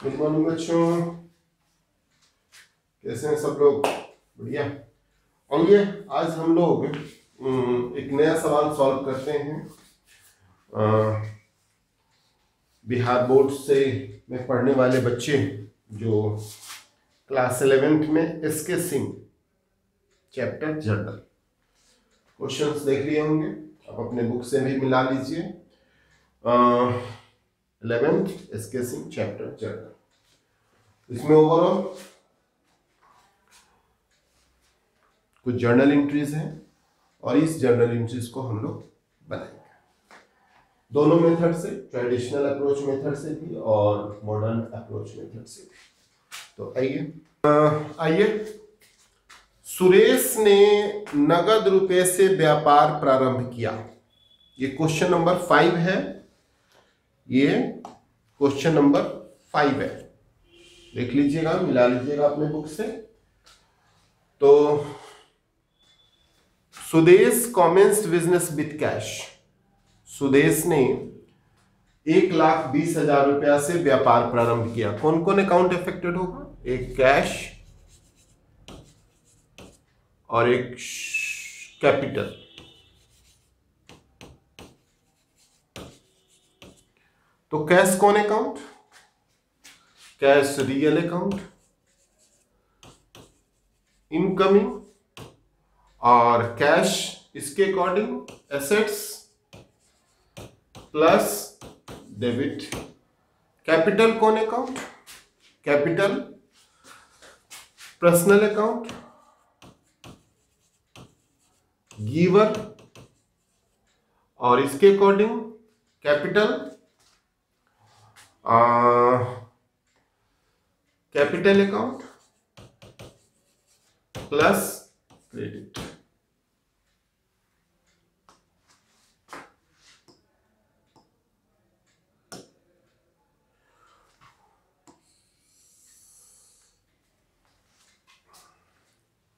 Good morning बच्चों, कैसे हैं सब लोग? बढ़िया। आइए आज हम लोग एक नया सवाल सॉल्व करते हैं। बिहार बोर्ड से में पढ़ने वाले बच्चे जो क्लास 11th में SK Singh chapter journal questions देख लिए होंगे। आप अपने बुक से भी मिला लीजिए। 11th SK Singh chapter journal, इसमें ओवरऑल कुछ जर्नल एंट्रीज हैं और इस जर्नल एंट्रीज को हम लोग बनाएंगे दोनों मेथड से, ट्रेडिशनल अप्रोच मेथड से भी और मॉडर्न अप्रोच मेथड से भी। तो आइए सुरेश ने नगद रुपए से व्यापार प्रारंभ किया। ये क्वेश्चन नंबर 5 है। ये क्वेश्चन नंबर 5 है, देख लीजिएगा, मिला लीजिएगा अपने बुक से। तो Sudesh commenced business with cash. Sudesh ने 1,20,000 रुपया से व्यापार प्रारंभ किया। कौन कौन अकाउंट अफेक्टेड होगा? एक कैश और एक कैपिटल। तो कैश कौन account? Cash real account, incoming, और कैश इसके according assets plus debit. Capital कौन account? Capital personal account, giver, और इसके according capital capital account plus credit.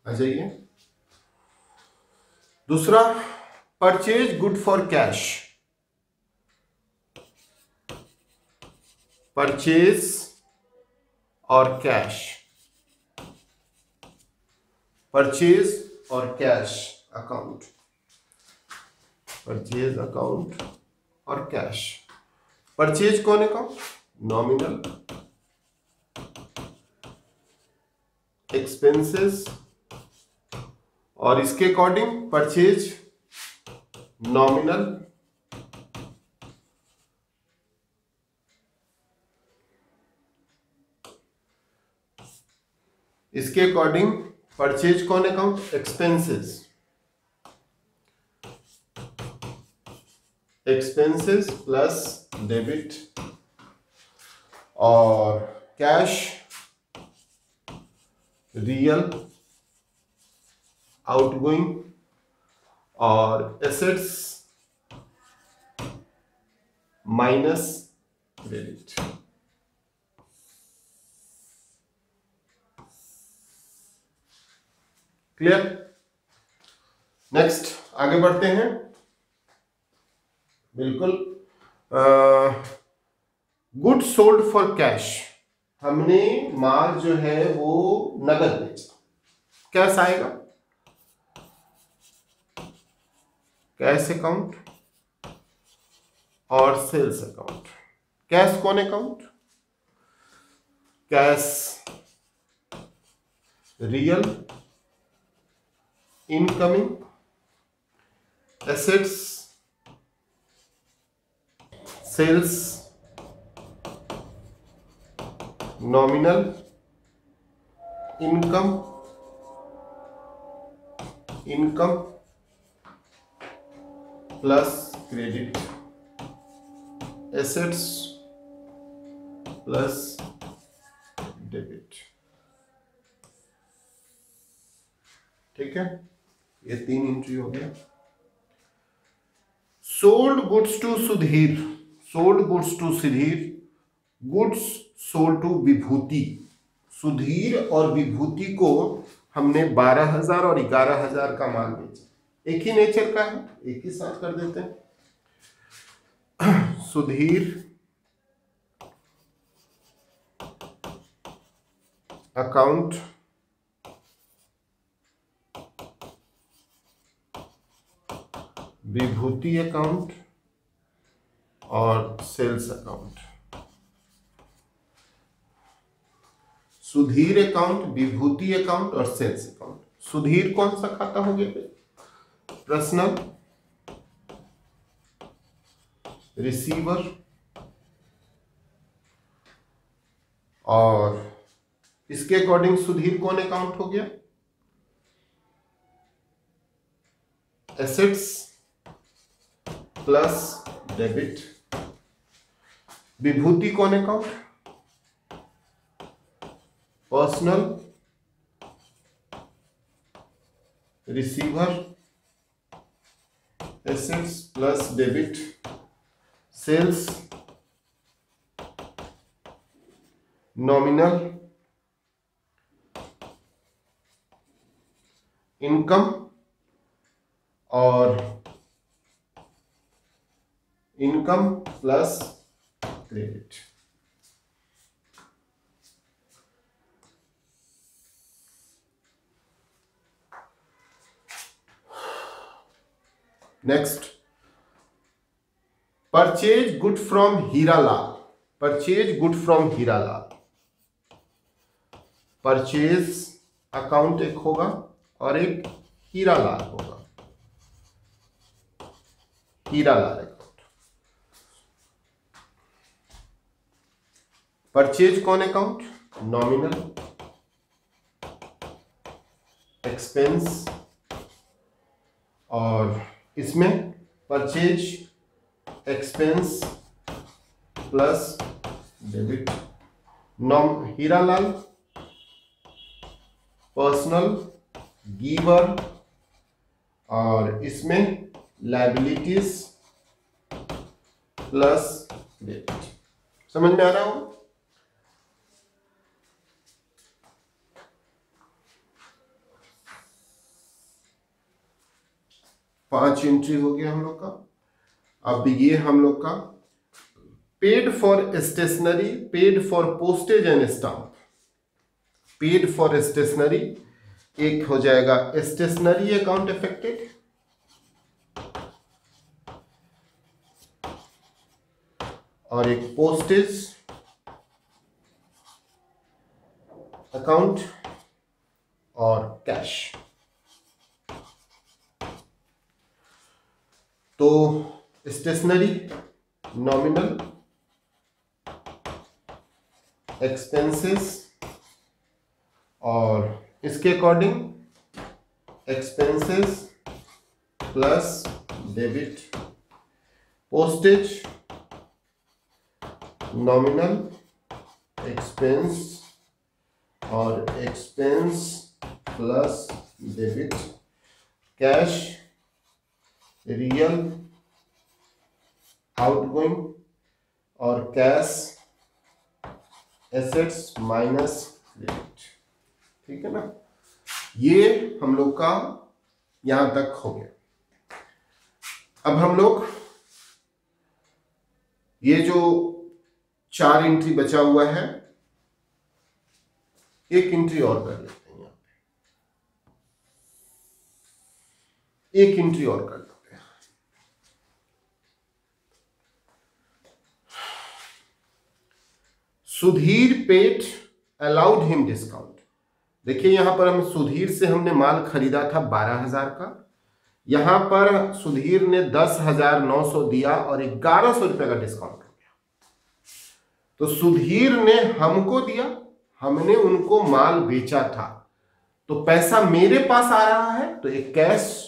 आ जाइए। दूसरा, purchase good for cash. Purchase और कैश, परचेज और कैश अकाउंट, परचेज अकाउंट और कैश। परचेज कौन अकाउंट? नॉमिनल, एक्सपेंसेस, और इसके अकॉर्डिंग परचेज नॉमिनल, इसके अकॉर्डिंग परचेज कौन account? Expenses, expenses plus debit, और कैश रियल आउटगोइंग, और assets minus credit. Clear? Next आगे बढ़ते हैं। बिल्कुल। Good sold for cash. हमने माल जो है वो नगद बेचा, कैश आएगा कैश अकाउंट और सेल्स अकाउंट। कैश कौन account? Cash real, incoming, assets, sales nominal, income plus credit, assets plus debit. ठीक है, ये 3 एंट्री हो गया। Sold goods to Sudhir, sold goods to Sudhir, goods sold to Vibhuti. Sudhir और विभूति को हमने 12,000 और 11,000 का माल बेचा। एक ही नेचर का है, एक ही साथ कर देते हैं। सुधीर अकाउंट विभूति अकाउंट और सेल्स अकाउंट। सुधीर अकाउंट, विभूति अकाउंट और सेल्स अकाउंट। सुधीर कौन सा खाता हो गया? पर्सनल रिसीवर और इसके अकॉर्डिंग सुधीर कौन अकाउंट हो गया? Assets plus debit. विभूति कौन account? Personal receiver assets plus debit. Sales nominal income और income plus credit. Next, purchase good from Hiralal. Purchase good from Hiralal. Purchase account एक होगा और एक हीरालाल होगा। हीरालाल अकाउंट। परचेज कौन अकाउंट? नॉमिनल एक्सपेंस और इसमें purchase expense plus debit. Hiralal personal giver और इसमें लायबिलिटीज प्लस क्रेडिट। समझ में आ रहा हो? पांच एंट्री हो गया हम लोग का। अब ये हम लोग का paid for stationery, paid for postage and stamp. Paid for stationery एक हो जाएगा स्टेशनरी अकाउंट अफेक्टेड और एक पोस्टेज अकाउंट और कैश। तो स्टेशनरी नॉमिनल एक्सपेंसेस और इसके according expenses plus debit. Postage nominal expense और expense plus debit. Cash real outgoing और कैश एसेट्स माइनस क्रेडिट। ठीक है ना? ये हम लोग का यहां तक हो गया। अब हम लोग ये जो चार एंट्री बचा हुआ है, एक एंट्री और कर लेते हैं। यहां पे एक एंट्री और कर लेते हैं। Sudhir paid allowed him discount. देखिए यहां पर हम सुधीर से हमने माल खरीदा था 12,000 का। यहां पर सुधीर ने 10,900 दिया और 1,100 रुपए का डिस्काउंट हो गया। तो सुधीर ने हमको दिया, हमने उनको माल बेचा था, तो पैसा मेरे पास आ रहा है, तो एक कैश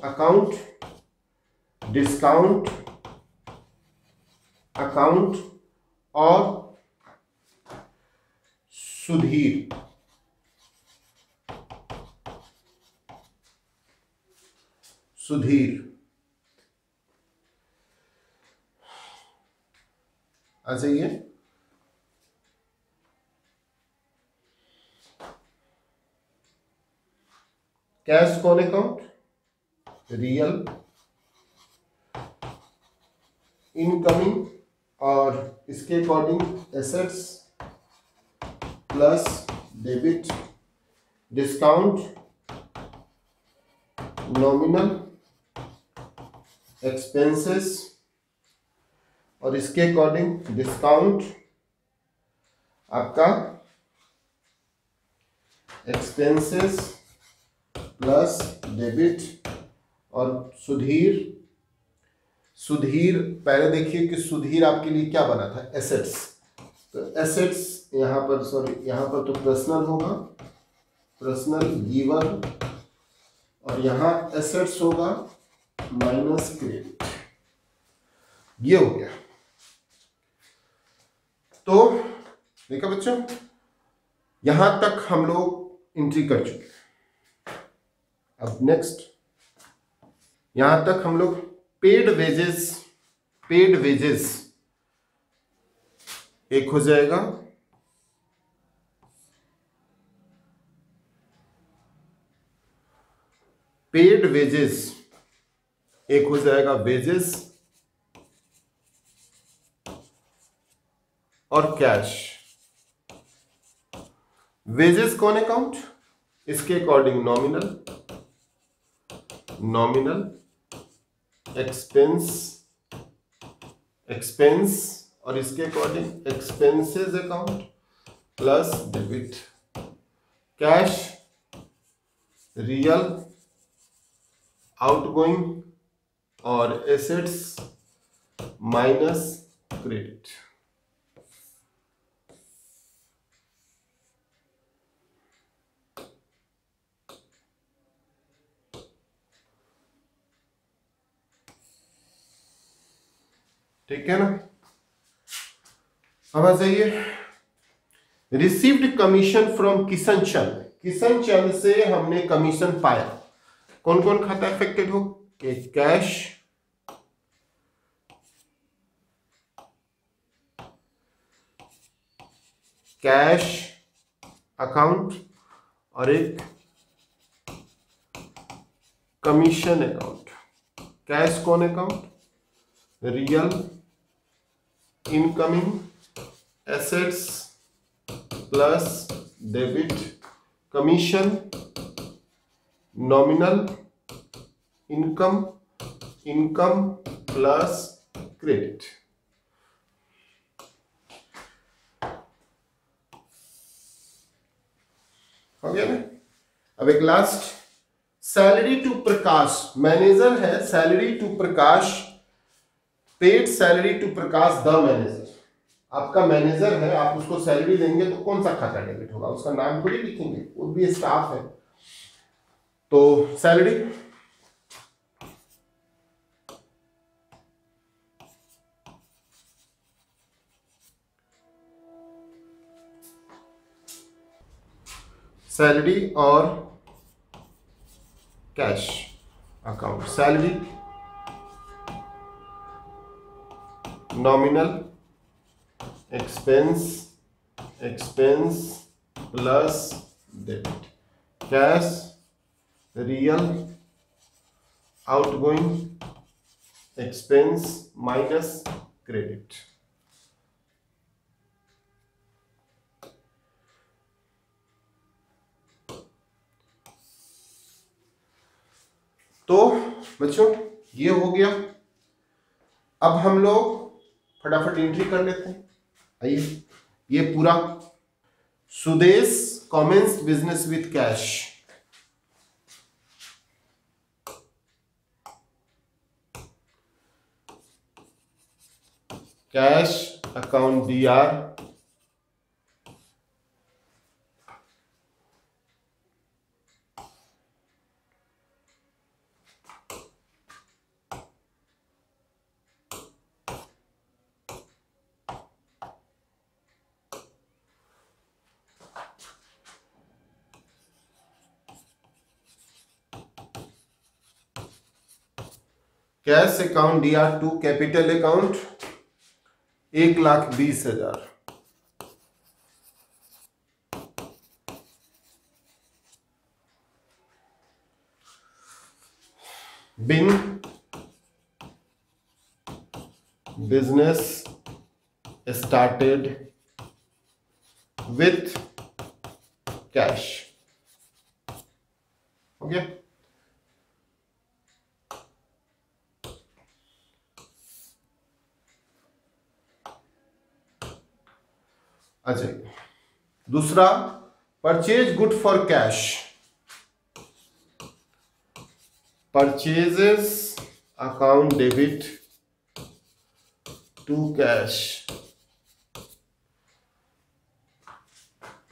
अकाउंट, डिस्काउंट अकाउंट और सुधीर आ जाइए। कैश कौन अकाउंट? रियल इनकमिंग और इसके according assets plus debit, discount nominal expenses और इसके अकॉर्डिंग डिस्काउंट आपका एक्सपेंसेस प्लस डेबिट और सुधीर। सुधीर पहले देखिए कि सुधीर आपके लिए क्या बना था, एसेट्स। तो एसेट्स यहाँ पर, सॉरी यहाँ पर तो पर्सनल होगा, पर्सनल गिवन, और यहाँ एसेट्स होगा माइनस क्रेडिट। ये हो गया। तो देखा बच्चों, यहां तक हम लोग एंट्री कर चुके हैं। अब नेक्स्ट, यहां तक हम लोग पेड वेजेस एक हो जाएगा, पेड वेजेस एक हो जाएगा, वेजेस और कैश। वेजेस कौन अकाउंट, इसके अकॉर्डिंग नॉमिनल एक्सपेंस और इसके according expenses account plus debit, cash real outgoing और एसेट्स माइनस क्रेडिट। ठीक है ना। अब आ जाइए, रिसीव्ड कमीशन फ्रॉम किशन चंद। किशन चंद से हमने कमीशन पाया। कौन कौन खाता अफेक्टेड हो, एक कैश अकाउंट और एक कमीशन अकाउंट। कैश कौन account, real incoming assets plus debit, commission nominal income plus credit. हो गया ना। अब एक last, salary to Prakash. Manager है, salary to Prakash, paid salary to Prakash the manager. आपका मैनेजर है, आप उसको सैलरी देंगे तो कौन सा खाता डेबिट होगा, उसका नाम थोड़ी लिखेंगे, वो भी स्टाफ है। तो सैलरी और cash account. Salary nominal expense plus debit, cash real outgoing expense minus credit. तो बच्चों ये हो गया। अब हम लोग फटाफट एंट्री कर लेते हैं। आइए, ये पूरा Sudesh commences business with cash. Cash account DR, cash account DR2, capital account 1,20,000, being business started with cash. हो गया? अच्छा, दूसरा purchase good for cash. Purchases account debit to cash.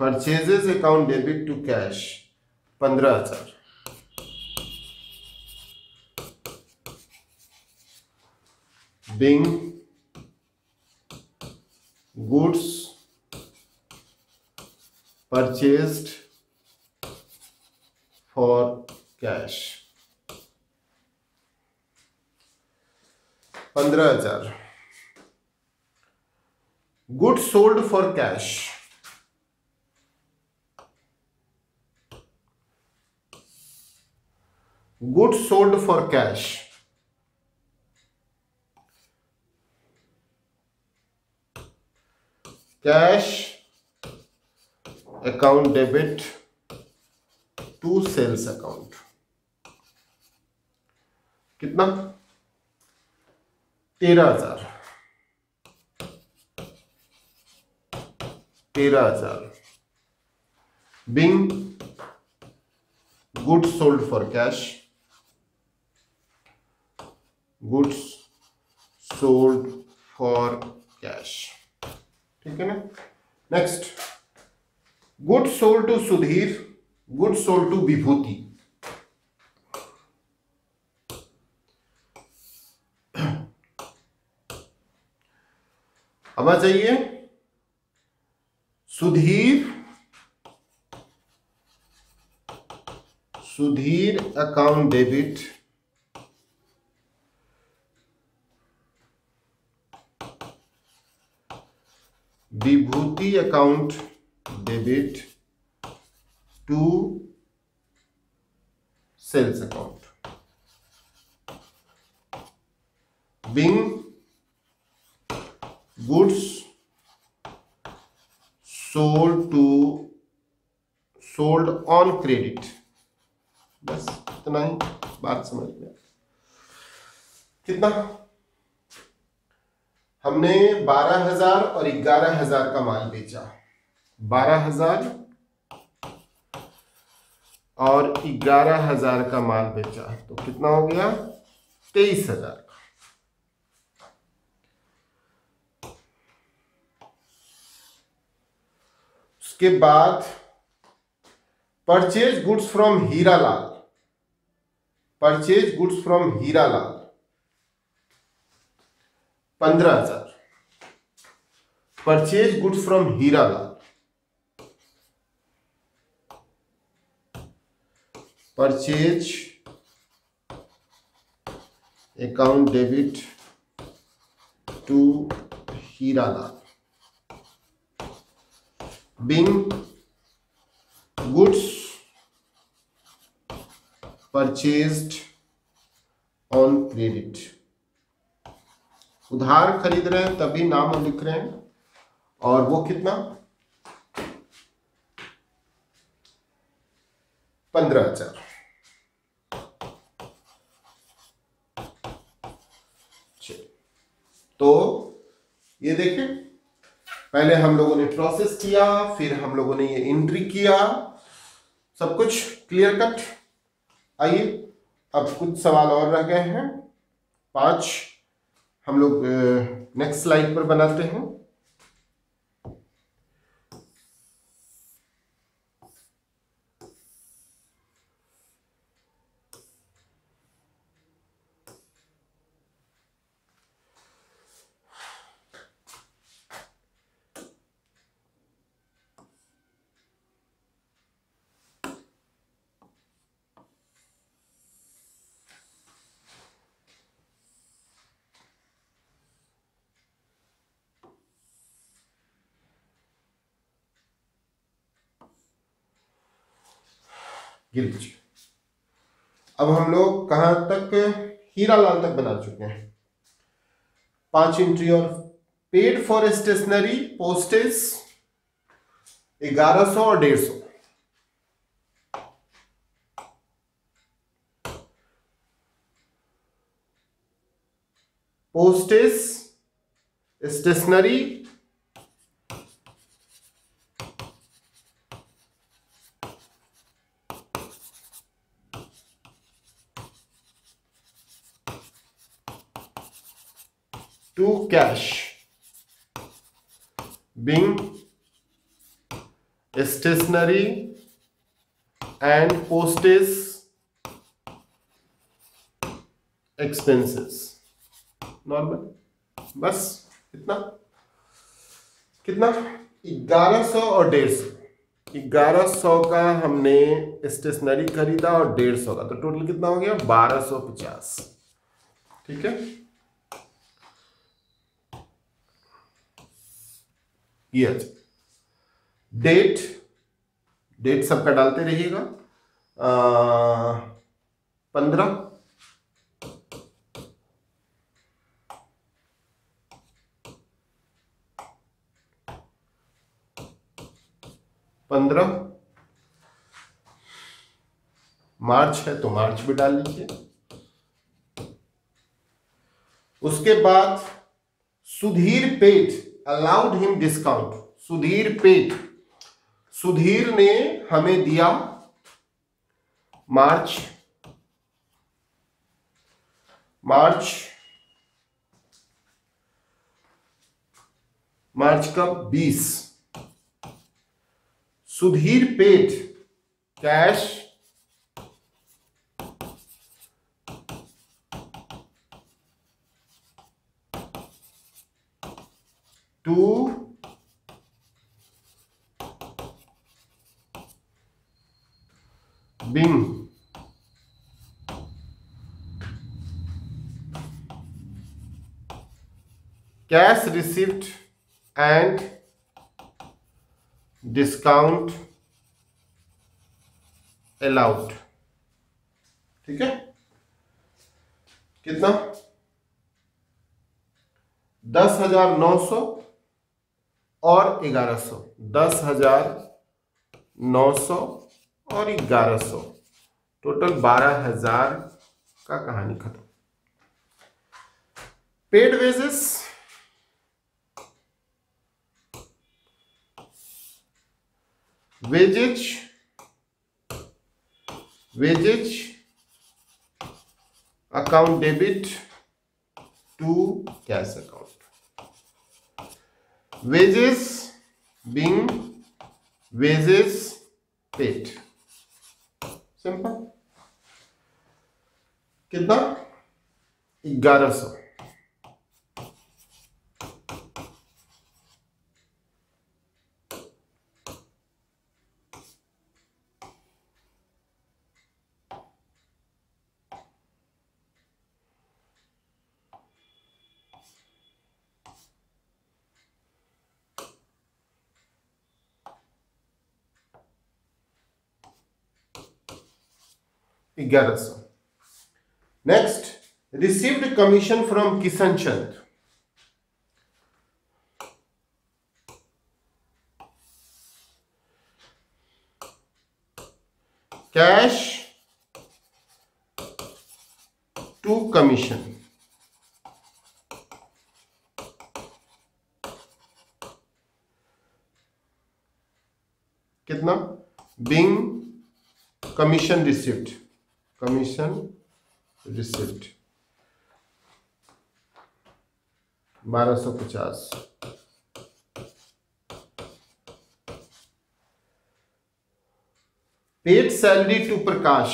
Purchases account debit to cash 15,000. Being goods purchased for cash 15,000. Goods sold for cash. Goods sold for cash. Cash account debit to sales account. कितना? 13,000. 13,000. Being goods sold for cash. Goods sold for cash. ठीक है ना? Next, good sold to Sudhir, good sold to Vibhuti. अब आ जाइए, Sudhir account debit Vibhuti account debit to sales account. Being goods sold on credit. बस इतना ही बात समझ में. कितना? हमने 12,000 और 11,000 का माल बेचा. 12,000 और 11,000 का माल बेचा तो कितना हो गया? 23,000 का. उसके बाद purchase goods from Hiralal. Purchase goods from Hiralal 15,000. Purchase goods from Hiralal. Purchase account debit to Hiralal. Being goods purchased on credit. उधार खरीद रहे हैं तभी नाम लिख रहे हैं. और वो कितना? 15,000. तो ये देखें, पहले हम लोगों ने प्रोसेस किया, फिर हम लोगों ने ये एंट्री किया, सब कुछ क्लियर कट. आइए अब कुछ सवाल और रह गए हैं, 5 हम लोग नेक्स्ट स्लाइड पर बनाते हैं. गिर लीजिए. अब हम लोग कहां तक? हीरालाल तक बना चुके हैं. 5 एंट्री और पेड फॉर स्टेशनरी पोस्टेज 1100 और 150। Postage stationery 2 cash being stationery and postage expenses normal. बस इतना। कितना? 1100 और 150। 1100 का हमने स्टेशनरी खरीदा और 150 का, तो टोटल कितना हो गया? 1250। ठीक है, ये डेट, डेट सबका डालते रहिएगा। 15 15 मार्च है तो मार्च भी डाल लीजिए। उसके बाद Sudhir paid allowed him discount. Sudhir paid, Sudhir ने हमें दिया मार्च का 20। Sudhir paid cash to being cash receipt and discount allowed. ठीक है, कितना? 10,900 और 1100। 10,900 और 1100, टोटल 12,000 का कहानी खत्म। Paid wages, wages account debit to cash account. Wages being wages paid. Simple. कितना? 1100। Next, received commission from Kishan Chand. Cash to commission. कितना? Being commission receipt, commission receipt 1250। Paid salary to Prakash,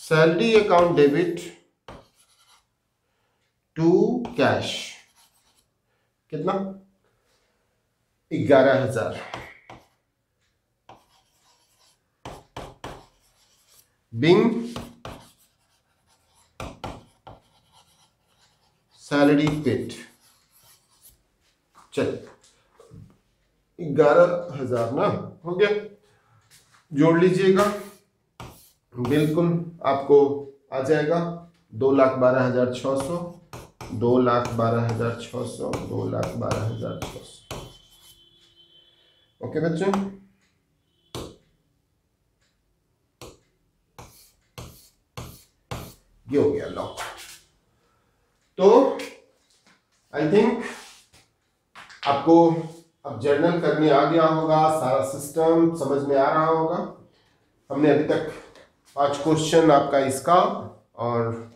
salary account debit to cash. कितना? 11,000। Being salary paid. चल 11,000 ना हो गया। जोड़ लीजिएगा, बिल्कुल आपको आ जाएगा 2,12,600, 2,12,600, 2,12,600। ओके बच्चों, ये हो गया लॉक। तो आई थिंक आपको अब जर्नल करने आ गया होगा, सारा सिस्टम समझ में आ रहा होगा। हमने अभी तक 5 क्वेश्चन आपका इसका और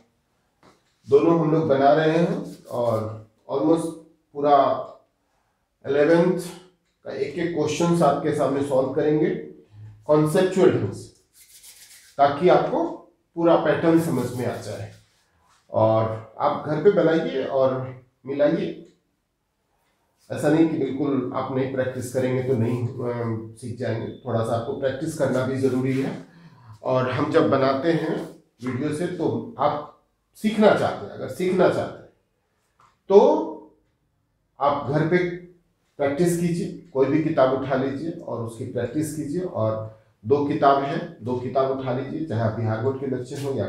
दोनों हम लोग बना रहे हैं और ऑलमोस्ट पूरा 11th का एक एक क्वेश्चन आपके सामने सॉल्व करेंगे कॉन्सेप्चुअल ढंग से, ताकि आपको पूरा पैटर्न समझ में आ जाए। और आप घर पे बनाइए और मिलाइए। ऐसा नहीं कि बिल्कुल आप नहीं प्रैक्टिस करेंगे तो नहीं सीख जाएंगे, थोड़ा सा आपको प्रैक्टिस करना भी ज़रूरी है। और हम जब बनाते हैं वीडियो से तो आप सीखना चाहते हैं, अगर सीखना चाहते हैं तो आप घर पे प्रैक्टिस कीजिए, कोई भी किताब उठा लीजिए और उसकी प्रैक्टिस कीजिए। और 2 किताब है, 2 किताब उठा लीजिए, चाहे आप बिहार बोर्ड के बच्चे हो या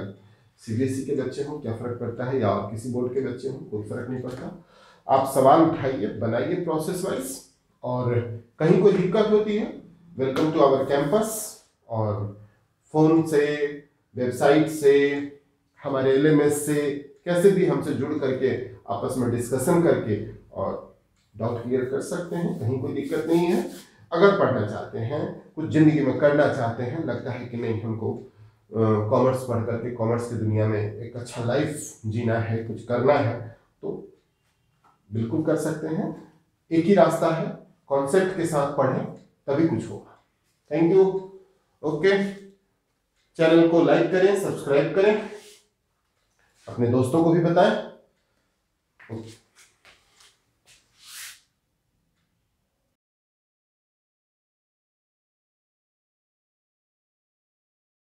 CBSE के बच्चे हो, क्या फ़र्क पड़ता है, या और किसी बोर्ड के बच्चे हो, कोई फ़र्क नहीं पड़ता। आप सवाल उठाइए, बनाइए प्रोसेस वाइज, और कहीं कोई दिक्कत होती है, वेलकम टू आवर कैंपस। और फ़ोन से, वेबसाइट से, हमारे LMS से, कैसे भी हमसे जुड़ करके आपस में डिस्कशन करके और डाउट क्लियर कर सकते हैं, कहीं कोई दिक्कत नहीं है। अगर पढ़ना चाहते हैं, कुछ ज़िंदगी में करना चाहते हैं, लगता है कि नहीं हमको कॉमर्स पढ़ करके कॉमर्स की दुनिया में एक अच्छा लाइफ जीना है, कुछ करना है, तो बिल्कुल कर सकते हैं। एक ही रास्ता है, कॉन्सेप्ट के साथ पढ़ें तभी कुछ होगा। Thank you. ओके, चैनल को लाइक करें, सब्सक्राइब करें, अपने दोस्तों को भी बताएं। ओके।